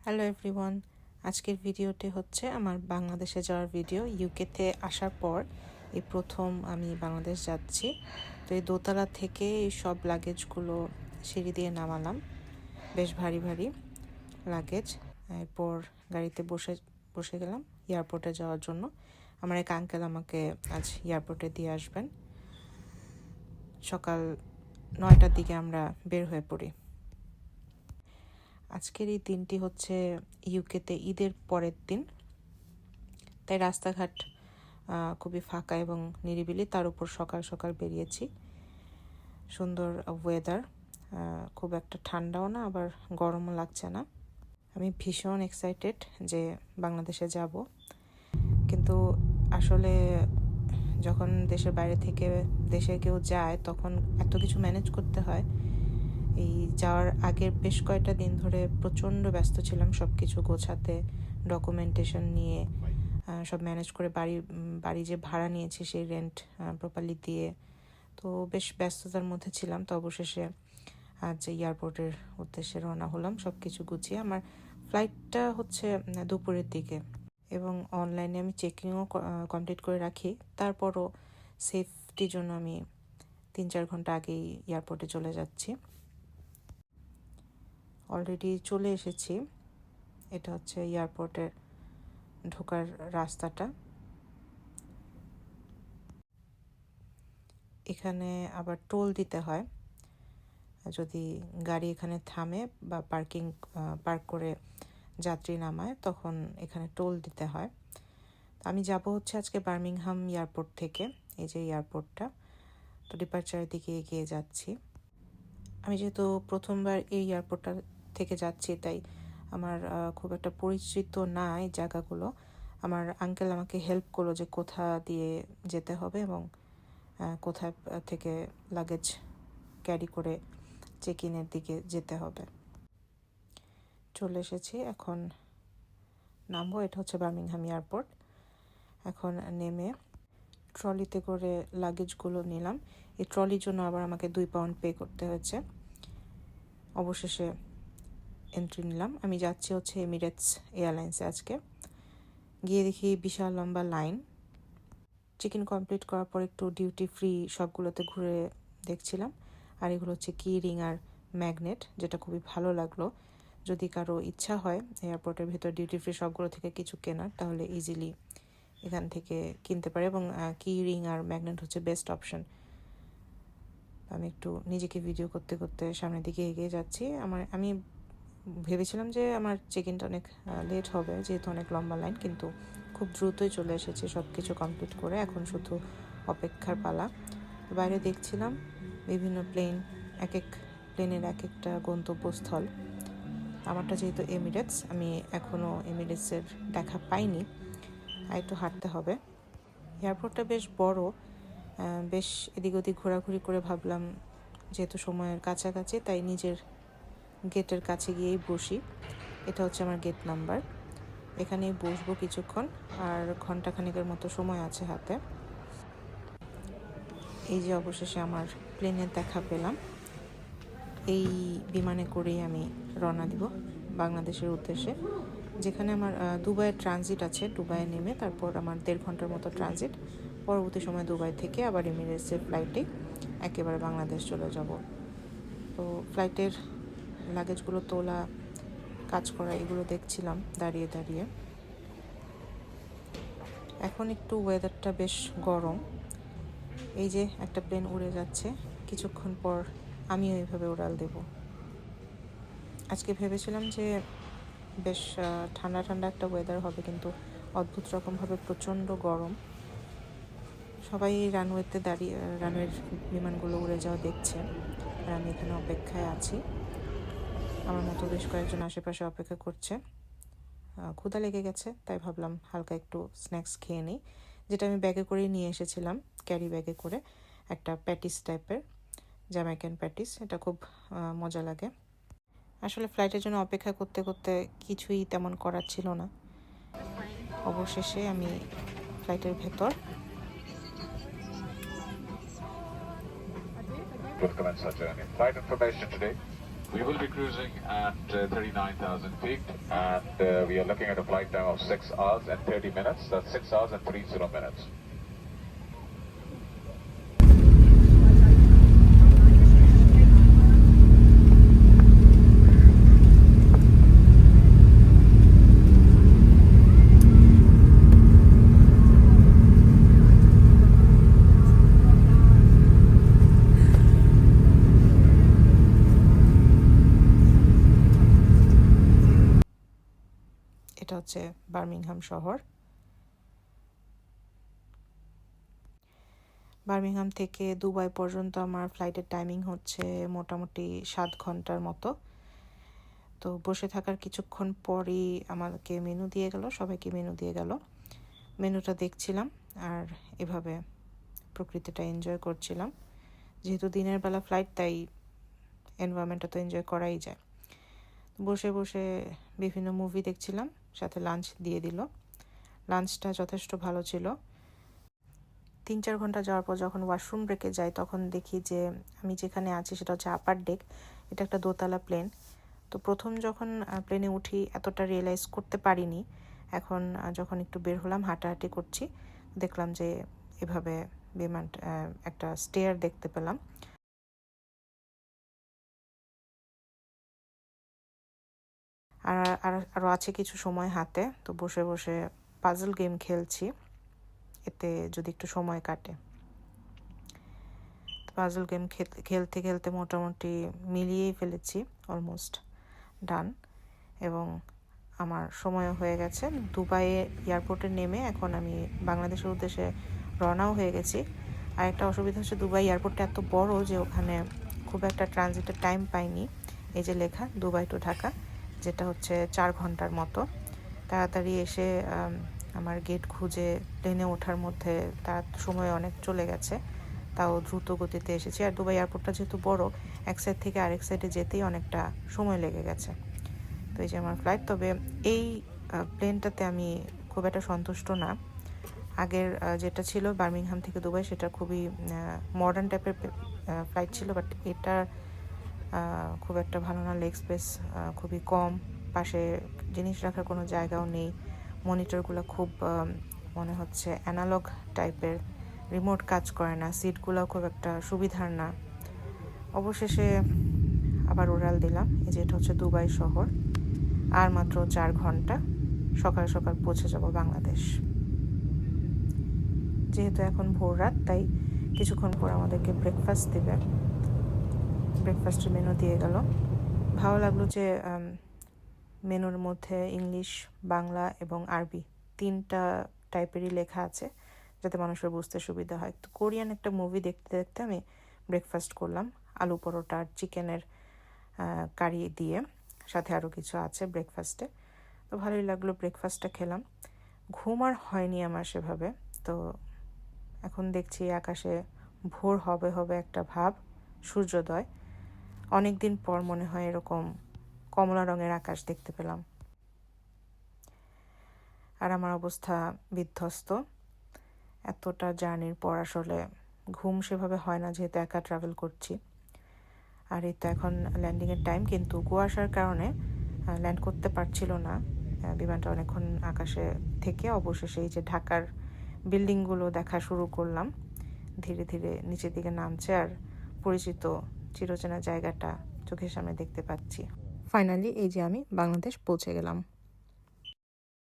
Hello everyone, আজকের ভিডিওটি হচ্ছে আমার বাংলাদেশে যাওয়ার ভিডিও। ইউকেতে আসার পর এই প্রথম আমি বাংলাদেশ যাচ্ছি। তো এই দোতলা থেকে এই সব লাগেজগুলো সিঁড়ি দিয়ে নামালাম, বেশ ভারী ভারী লাগেজ। এরপর গাড়িতে বসে গেলাম এয়ারপোর্টে যাওয়ার জন্য। আমার এক আঙ্কেল আমাকে আজ এয়ারপোর্টে দিয়ে আসবেন। সকাল 9টার দিকে আমরা বের হয়ে পড়ি। আজকের এই দিনটি হচ্ছে ইউকেতে ঈদের পরের দিন, তাই রাস্তাঘাট খুবই ফাঁকা এবং নিরিবিলি। তার উপর সকাল সকাল বেরিয়েছি। সুন্দর ওয়েদার, খুব একটা ঠান্ডাও না আবার গরমও লাগছে না। আমি ভীষণ এক্সাইটেড যে বাংলাদেশে যাব, কিন্তু আসলে যখন দেশের বাইরে থেকে দেশে কেউ যায় তখন এত কিছু ম্যানেজ করতে হয়। এই যাওয়ার আগের বেশ কয়েকটা দিন ধরে প্রচণ্ড ব্যস্ত ছিলাম সব কিছু গোছাতে, ডকুমেন্টেশন নিয়ে সব ম্যানেজ করে বাড়ি যে ভাড়া নিয়েছি সেই রেন্ট প্রপারলি দিয়ে, তো বেশ ব্যস্ততার মধ্যে ছিলাম। তো অবশেষে আজ এয়ারপোর্টের উদ্দেশ্যে রওনা হলাম সব কিছু গুছিয়ে। আমার ফ্লাইটটা হচ্ছে দুপুরের দিকে এবং অনলাইনে আমি চেকিংও কমপ্লিট করে রাখি। তারপরও সেফটির জন্য আমি 3-4 ঘন্টা আগেই এয়ারপোর্টে চলে যাচ্ছি। অলরেডি চলে এসেছি। এটা হচ্ছে এয়ারপোর্টের ঢোকার রাস্তাটা। এখানে আবার টোল দিতে হয় যদি গাড়ি এখানে থামে বা পার্ক করে যাত্রী নামায়, তখন এখানে টোল দিতে হয়। আমি যাব হচ্ছে আজকে বার্মিংহাম এয়ারপোর্ট থেকে। এই যে এয়ারপোর্টটা, তো ডিপার্চারের দিকে এগিয়ে যাচ্ছি। আমি যেহেতু প্রথমবার এই এয়ারপোর্টটা থেকে যাচ্ছি, তাই আমার খুব একটা পরিচিত না এই জায়গাগুলো। আমার আঙ্কেল আমাকে হেল্প করলো যে কোথা দিয়ে যেতে হবে এবং কোথায় থেকে লাগেজ ক্যারি করে চেক ইনের দিকে যেতে হবে। চলে এসেছি, এখন নামবো। এটা হচ্ছে বার্মিংহাম এয়ারপোর্ট। এখন নেমে ট্রলিতে করে লাগেজগুলো নিলাম। এই ট্রলির জন্য আবার আমাকে 2 পাউন্ড পে করতে হয়েছে। অবশেষে এন্ট্রি নিলাম। আমি যাচ্ছি হচ্ছে এমিরেটস এয়ারলাইন্সে আজকে। গিয়ে দেখি বিশাল লম্বা লাইন। চেক ইন কমপ্লিট করার পর একটু ডিউটি ফ্রি সবগুলোতে ঘুরে দেখছিলাম। আর এগুলো হচ্ছে কি রিং আর ম্যাগনেট, যেটা খুবই ভালো লাগলো। যদি কারো ইচ্ছা হয় এয়ারপোর্টের ভেতর ডিউটি ফ্রি সবগুলো থেকে কিছু কেনার, তাহলে ইজিলি এখান থেকে কিনতে পারে। এবং কি রিং আর ম্যাগনেট হচ্ছে বেস্ট অপশন। আমি একটু নিজেকে ভিডিও করতে করতে সামনের দিকে এগিয়ে যাচ্ছি। আমি ভেবেছিলাম যে আমার চেক ইনটা অনেক লেট হবে, যেহেতু অনেক লম্বা লাইন, কিন্তু খুব দ্রুতই চলে এসেছে সব কিছু কমপ্লিট করে। এখন শুধু অপেক্ষার পালা। বাইরে দেখছিলাম বিভিন্ন প্লেন, এক এক প্লেনের এক একটা গন্তব্যস্থল। আমারটা যেহেতু এমিরেটস, আমি এখনও এমিরেটসের দেখা পাইনি, আর একটু হাঁটতে হবে। এয়ারপোর্টটা বেশ বড়, বেশ এদিক ওদিক ঘোরাঘুরি করে ভাবলাম যেহেতু সময়ের কাছাকাছি, তাই নিজের গেটের কাছে গিয়েই বসি। এটা হচ্ছে আমার গেট নাম্বার। এখানেই বসবো কিছুক্ষণ, আর ঘন্টাখানেকের মতো সময় আছে হাতে। এই যে অবশেষে আমার প্লেনের দেখা পেলাম। এই বিমানে করেই আমি রওনা দিব বাংলাদেশের উদ্দেশ্যে, যেখানে আমার দুবাইয়ের ট্রানজিট আছে। দুবাইয়ে নেমে তারপর আমার 1.5 ঘন্টার মতো ট্রানজিট। পরবর্তী সময় দুবাই থেকে আবার এমিরেটসের ফ্লাইটে একেবারে বাংলাদেশ চলে যাব। তো ফ্লাইটের লাগেজগুলো তোলা, কাজ করা, এগুলো দেখছিলাম দাঁড়িয়ে দাঁড়িয়ে। এখন একটু ওয়েদারটা বেশ গরম। এই যে একটা প্লেন উড়ে যাচ্ছে, কিছুক্ষণ পর আমিও এইভাবে উড়াল দেব। আজকে ভেবেছিলাম যে বেশ ঠান্ডা ঠান্ডা একটা ওয়েদার হবে, কিন্তু অদ্ভুত রকমভাবে প্রচণ্ড গরম। সবাই রানওয়েতে দাঁড়িয়ে রানওয়ের বিমানগুলো উড়ে যাওয়া দেখছে, আর আমি এখানে অপেক্ষায় আছি। আমার মতো বেশ কয়েকজন আশেপাশে অপেক্ষা করছে। ক্ষুধা লেগে গেছে, তাই ভাবলাম হালকা একটু স্ন্যাক্স খেয়ে নিই, যেটা আমি ব্যাগে করেই নিয়ে এসেছিলাম, ক্যারি ব্যাগে করে। একটা প্যাটিস টাইপের, জ্যামাইকান প্যাটিস, এটা খুব মজা লাগে। আসলে ফ্লাইটের জন্য অপেক্ষা করতে করতে কিছুই তেমন করার ছিল না। অবশেষে আমি ফ্লাইটের ভেতর। We'll commence our journey. Flight information today. We will be cruising at 39,000 feet, and we are looking at a flight time of 6 hours and 30 minutes. That's 6 hours and 30 minutes. এটা হচ্ছে বার্মিংহাম শহর। বার্মিংহাম থেকে Dubai পর্যন্ত আমার ফ্লাইটের timing হচ্ছে মোটামুটি 7 ঘন্টার মতো। তো বসে থাকার কিছুক্ষণ পরই আমাকে মেনু দিয়ে গেল, সবাইকে মেনু দিয়ে গেল। মেনুটা দেখছিলাম আর এভাবে প্রকৃতিটা এনজয় করছিলাম। যেহেতু দিনের বেলা ফ্লাইট, তাই এনভায়রনমেন্টটা তো এনজয় করাই যায়। বসে বসে বিভিন্ন মুভি দেখছিলাম, সাথে লাঞ্চ দিয়ে দিল। লাঞ্চটা যথেষ্ট ভালো ছিল। 3-4 ঘন্টা যাওয়ার পর যখন ওয়াশরুম ব্রেকে যাই, তখন দেখি যে আমি যেখানে আছি সেটা হচ্ছে আপার ডেক। এটা একটা দোতলা প্লেন। তো প্রথম যখন প্লেনে উঠি এতটা রিয়েলাইজ করতে পারিনি। এখন যখন একটু বের হলাম, হাঁটাহাঁটি করছি, দেখলাম যে এভাবে বিমান একটা স্টেয়ার দেখতে পেলাম। আরও আছে কিছু সময় হাতে, তো বসে বসে পাজল গেম খেলছি, এতে যদি একটু সময় কাটে। পাজল গেম খেলতে খেলতে মোটামুটি মিলিয়েই ফেলেছি, অলমোস্ট ডান। এবং আমার সময়ও হয়ে গেছে। দুবাই এয়ারপোর্টে নেমে এখন আমি বাংলাদেশের উদ্দেশ্যে রওনাও হয়ে গেছি। আর একটা অসুবিধা হচ্ছে, দুবাই এয়ারপোর্টটা এত বড় যে ওখানে খুব একটা ট্রানজিটের টাইম পাইনি। এই যে লেখা দুবাই টু ঢাকা, যেটা হচ্ছে 4 ঘন্টার মতো। তাড়াতাড়ি এসে আমার গেট খুঁজে প্লেনে ওঠার মধ্যে তার সময় অনেক চলে গেছে, তাও দ্রুত গতিতে এসেছি। আর দুবাই এয়ারপোর্টটা যেহেতু বড়, এক সাইড থেকে আরেক সাইডে যেতেই অনেকটা সময় লেগে গেছে। তো এই যে আমার ফ্লাইট। তবে এই প্লেনটাতে আমি খুব একটা সন্তুষ্ট না। আগের যেটা ছিল বার্মিংহাম থেকে দুবাই, সেটা খুবই মডার্ন টাইপের ফ্লাইট ছিল, বাট এটা খুব একটা ভালো না। লেগ স্পেস খুবই কম, পাশে জিনিস রাখার কোনো জায়গাও নেই। মনিটরগুলো খুব মনে হচ্ছে অ্যানালগ টাইপের, রিমোট কাজ করে না। সিটগুলো খুব একটা সুবিধার না। অবশেষে আবার উড়াল দিলাম। এই যে এটা হচ্ছে দুবাই শহর। আর মাত্র 4 ঘন্টা, সকাল সকাল পৌঁছে যাব বাংলাদেশ। যেহেতু এখন ভোর রাত, তাই কিছুক্ষণ পর আমাদেরকে ব্রেকফাস্ট দেবে। ব্রেকফাস্টের মেনু দিয়ে গেল। ভালো লাগলো যে মেনুর মধ্যে ইংলিশ, বাংলা এবং আরবি 3টা টাইপেরই লেখা আছে, যাতে মানুষের বুঝতে সুবিধা হয়। তো কোরিয়ান একটা মুভি দেখতে দেখতে আমি ব্রেকফাস্ট করলাম, আলু পরোটা আর চিকেনের কারি দিয়ে, সাথে আরও কিছু আছে ব্রেকফাস্টে। তো ভালোই লাগলো, ব্রেকফাস্টটা খেলাম। ঘুম আর হয়নি আমার সেভাবে। তো এখন দেখছি আকাশে ভোর হবে হবে একটা ভাব, সূর্যোদয়। অনেক দিন পর মনে হয় এরকম কমলা রঙের আকাশ দেখতে পেলাম। আর আমার অবস্থা বিধ্বস্ত। এতটা জার্নির পর আসলে ঘুম সেভাবে হয় না, যেহেতু একা ট্রাভেল করছি। আর এই তো এখন ল্যান্ডিংয়ের টাইম, কিন্তু কুয়াশার কারণে ল্যান্ড করতে পারছিল না বিমানটা অনেকক্ষণ আকাশে থেকে। অবশেষে এই যে ঢাকার বিল্ডিংগুলো দেখা শুরু করলাম, ধীরে ধীরে নিচের দিকে নামছে, আর পরিচিত চিরচেনা জায়গাটা চোখের সামনে দেখতে পাচ্ছি। ফাইনালি এই যে আমি বাংলাদেশ পৌঁছে গেলাম।